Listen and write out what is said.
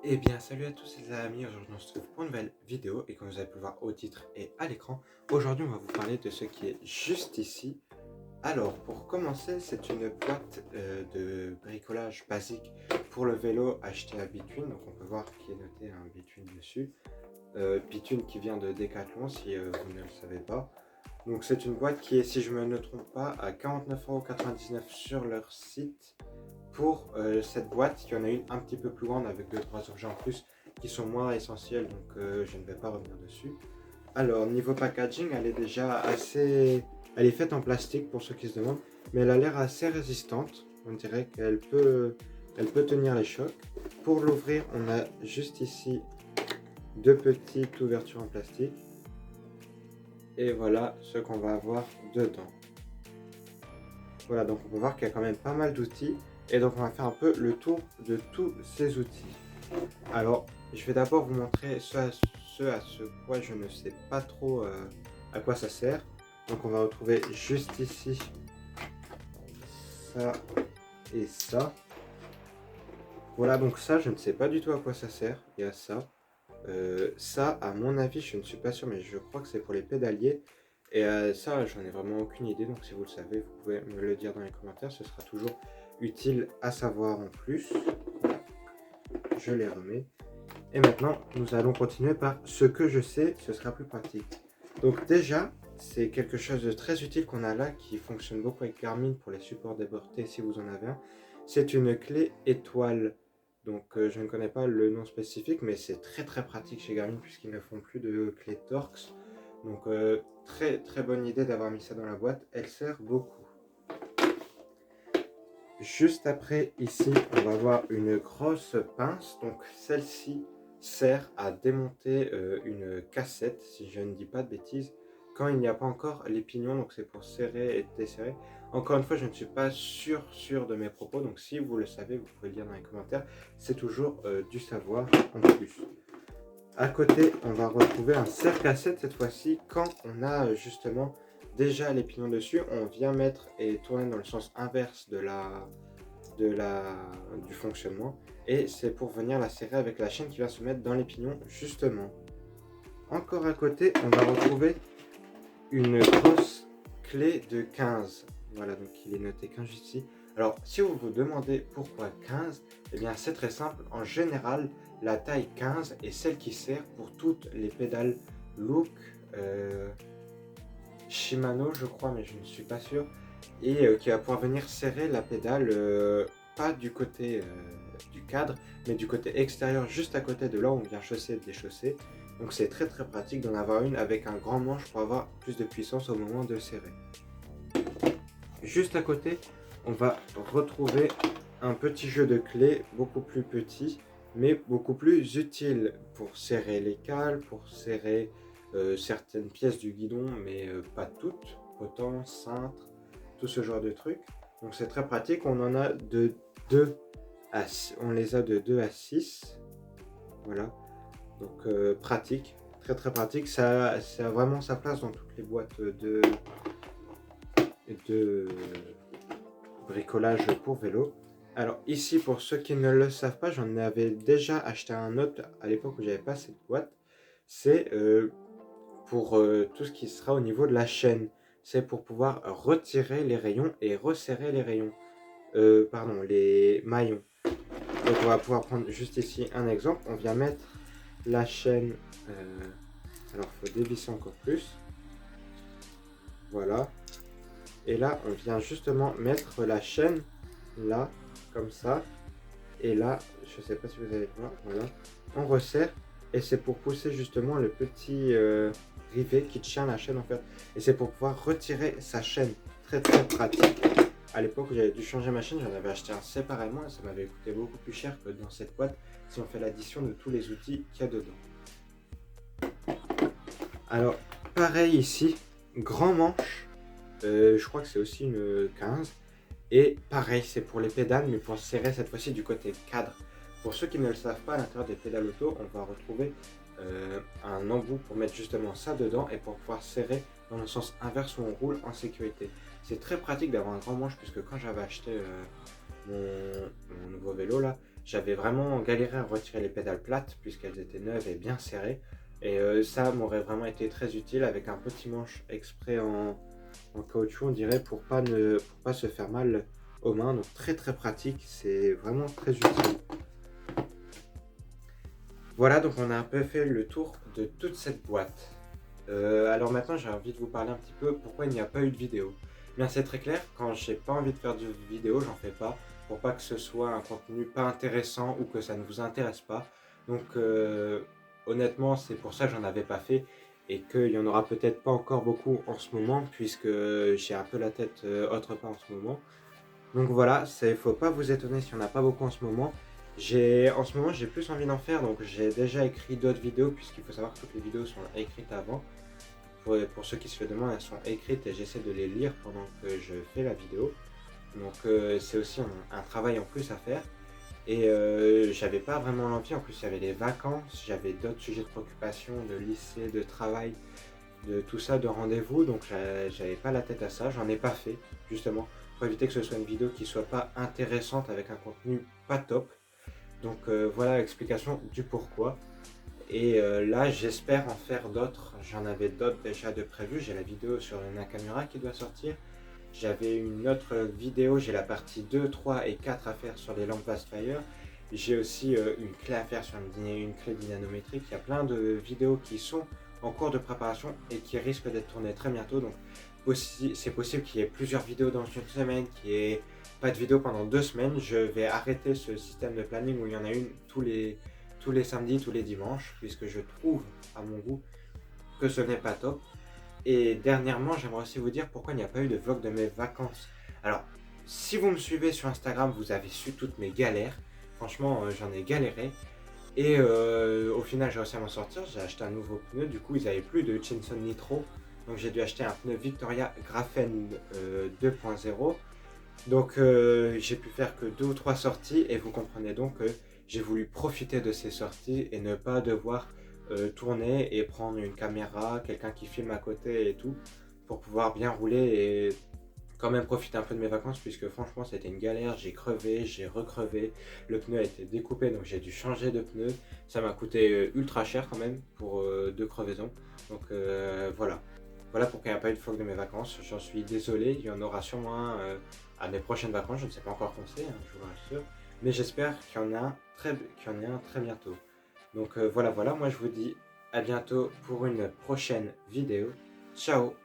Eh bien, salut à tous les amis, aujourd'hui on se retrouve pour une nouvelle vidéo et comme vous avez pu le voir au titre et à l'écran, aujourd'hui on va vous parler de ce qui est juste ici. Alors, pour commencer, c'est une boîte de bricolage basique pour le vélo acheté à Between, donc on peut voir qu'il est noté un Between dessus. Between qui vient de Decathlon si vous ne le savez pas. Donc c'est une boîte qui est, si je ne me trompe pas, à 49,99 € sur leur site. Pour cette boîte, il y en a une un petit peu plus grande avec 2-3 objets en plus qui sont moins essentiels, donc je ne vais pas revenir dessus. Alors, niveau packaging, elle est déjà assez... Elle est faite en plastique pour ceux qui se demandent, mais elle a l'air assez résistante. On dirait elle peut tenir les chocs. Pour l'ouvrir, on a juste ici deux petites ouvertures en plastique. Et voilà ce qu'on va avoir dedans. Voilà, donc on peut voir qu'il y a quand même pas mal d'outils. Et donc on va faire un peu le tour de tous ces outils. Alors, je vais d'abord vous montrer ce à quoi je ne sais pas trop à quoi ça sert. Donc on va retrouver juste ici ça et ça. Voilà, donc ça, je ne sais pas du tout à quoi ça sert. Il y a ça. Ça, à mon avis, je ne suis pas sûr, mais je crois que c'est pour les pédaliers. Et ça, j'en ai vraiment aucune idée. Donc si vous le savez, vous pouvez me le dire dans les commentaires. Ce sera toujours utile à savoir en plus. Voilà, je les remets. Et maintenant, nous allons continuer par ce que je sais, ce sera plus pratique. Donc déjà, c'est quelque chose de très utile qu'on a là, qui fonctionne beaucoup avec Garmin pour les supports déportés si vous en avez un. C'est une clé étoile. Donc je ne connais pas le nom spécifique, mais c'est très très pratique chez Garmin puisqu'ils ne font plus de clé Torx. Donc très très bonne idée d'avoir mis ça dans la boîte, elle sert beaucoup. Juste après, ici, on va avoir une grosse pince. Donc celle-ci sert à démonter une cassette, si je ne dis pas de bêtises, quand il n'y a pas encore les pignons. Donc c'est pour serrer et desserrer. Encore une fois, je ne suis pas sûr de mes propos. Donc si vous le savez, vous pouvez le dire dans les commentaires. C'est toujours du savoir en plus. À côté, on va retrouver un serre-cassette cette fois-ci. Quand on a justement déjà les pignons dessus, on vient mettre et tourner dans le sens inverse du fonctionnement. Et c'est pour venir la serrer avec la chaîne qui va se mettre dans les pignons justement. Encore à côté, on va retrouver une grosse clé de 15. Voilà, donc il est noté 15 ici. Alors, si vous vous demandez pourquoi 15, eh bien c'est très simple. En général, la taille 15 est celle qui sert pour toutes les pédales Look, Shimano, je crois, mais je ne suis pas sûr. Et qui va pouvoir venir serrer la pédale, pas du côté du cadre, mais du côté extérieur, juste à côté de là où on vient chausser et déchausser. Donc c'est très très pratique d'en avoir une avec un grand manche pour avoir plus de puissance au moment de serrer. Juste à côté, on va retrouver un petit jeu de clés, beaucoup plus petit, mais beaucoup plus utile pour serrer les cales, pour serrer certaines pièces du guidon, mais pas toutes, potence, cintre, tout ce genre de trucs. Donc c'est très pratique, on en a de 2 à 6, on les a de 2 à 6, voilà. Donc pratique, très très pratique, ça a vraiment sa place dans toutes les boîtes de bricolage pour vélo. Alors ici, pour ceux qui ne le savent pas, j'en avais déjà acheté un autre à l'époque où j'avais pas cette boîte. C'est pour tout ce qui sera au niveau de la chaîne. C'est pour pouvoir retirer les rayons et resserrer les rayons. Pardon, les maillons. Donc on va pouvoir prendre juste ici un exemple. On vient mettre la chaîne. Alors il faut dévisser encore plus. Voilà. Et là, on vient justement mettre la chaîne là, comme ça. Et là, je ne sais pas si vous allez voir, voilà. On resserre et c'est pour pousser justement le petit rivet qui tient la chaîne en fait. Et c'est pour pouvoir retirer sa chaîne. Très très pratique. À l'époque où j'avais dû changer ma chaîne, j'en avais acheté un séparément et ça m'avait coûté beaucoup plus cher que dans cette boîte si on fait l'addition de tous les outils qu'il y a dedans. Alors, pareil ici, grand manche. Je crois que c'est aussi une 15. Et pareil, c'est pour les pédales, mais pour serrer cette fois-ci du côté cadre. Pour ceux qui ne le savent pas, à l'intérieur des pédales auto, on va retrouver un embout pour mettre justement ça dedans et pour pouvoir serrer dans le sens inverse où on roule en sécurité. C'est très pratique d'avoir un grand manche puisque quand j'avais acheté mon nouveau vélo là, J'avais vraiment galéré à retirer les pédales plates puisqu'elles étaient neuves et bien serrées. Et ça m'aurait vraiment été très utile avec un petit manche exprès en caoutchouc, on dirait, pour pas se faire mal aux mains. Donc très très pratique, c'est vraiment très utile. Voilà, donc on a un peu fait le tour de toute cette boîte. Alors maintenant, j'ai envie de vous parler un petit peu pourquoi il n'y a pas eu de vidéo. Bien, c'est très clair, quand j'ai pas envie de faire de vidéo, j'en fais pas, pour pas que ce soit un contenu pas intéressant ou que ça ne vous intéresse pas. Donc honnêtement, c'est pour ça que j'en avais pas fait et qu'il y en aura peut-être pas encore beaucoup en ce moment, puisque j'ai un peu la tête autre part en ce moment. Donc voilà, il faut pas vous étonner si on n'a pas beaucoup en ce moment. En ce moment, j'ai plus envie d'en faire, donc j'ai déjà écrit d'autres vidéos, puisqu'il faut savoir que toutes les vidéos sont écrites avant. Pour ceux qui se le demandent, elles sont écrites et j'essaie de les lire pendant que je fais la vidéo. Donc c'est aussi un travail en plus à faire. Et j'avais pas vraiment l'envie, en plus il y avait les vacances, j'avais d'autres sujets de préoccupation, de lycée, de travail, de tout ça, de rendez-vous, donc j'avais pas la tête à ça, j'en ai pas fait, justement, pour éviter que ce soit une vidéo qui soit pas intéressante avec un contenu pas top. Donc voilà l'explication du pourquoi. Et là, j'espère en faire d'autres. J'en avais d'autres déjà de prévues. J'ai la vidéo sur le Nakamura qui doit sortir. J'avais une autre vidéo, j'ai la partie 2, 3 et 4 à faire sur les lampes Fastfire. J'ai aussi une clé à faire sur une clé dynanométrique. Il y a plein de vidéos qui sont en cours de préparation et qui risquent d'être tournées très bientôt. Donc c'est possible qu'il y ait plusieurs vidéos dans une semaine, qu'il n'y ait pas de vidéo pendant 2 semaines. Je vais arrêter ce système de planning où il y en a une tous les samedis, tous les dimanches, puisque je trouve à mon goût que ce n'est pas top. Et dernièrement, j'aimerais aussi vous dire pourquoi il n'y a pas eu de vlog de mes vacances. Alors, si vous me suivez sur Instagram, vous avez su toutes mes galères. Franchement, j'en ai galéré. Et au final, j'ai réussi à m'en sortir. J'ai acheté un nouveau pneu. Du coup, ils n'avaient plus de Chinson Nitro. Donc, j'ai dû acheter un pneu Victoria Graphene 2.0. Donc, j'ai pu faire que 2 ou 3 sorties. Et vous comprenez donc que j'ai voulu profiter de ces sorties et ne pas devoir tourner et prendre une caméra, quelqu'un qui filme à côté et tout, pour pouvoir bien rouler et quand même profiter un peu de mes vacances, puisque franchement c'était une galère, j'ai crevé, j'ai recrevé, le pneu a été découpé donc j'ai dû changer de pneu, ça m'a coûté ultra cher quand même pour 2 crevaisons, donc voilà pourquoi il n'y a pas eu de vlog de mes vacances, j'en suis désolé, il y en aura sûrement un à mes prochaines vacances, je ne sais pas encore quand c'est, hein, je vous rassure, mais j'espère qu'il y en a un très bientôt. Donc voilà, moi je vous dis à bientôt pour une prochaine vidéo. Ciao!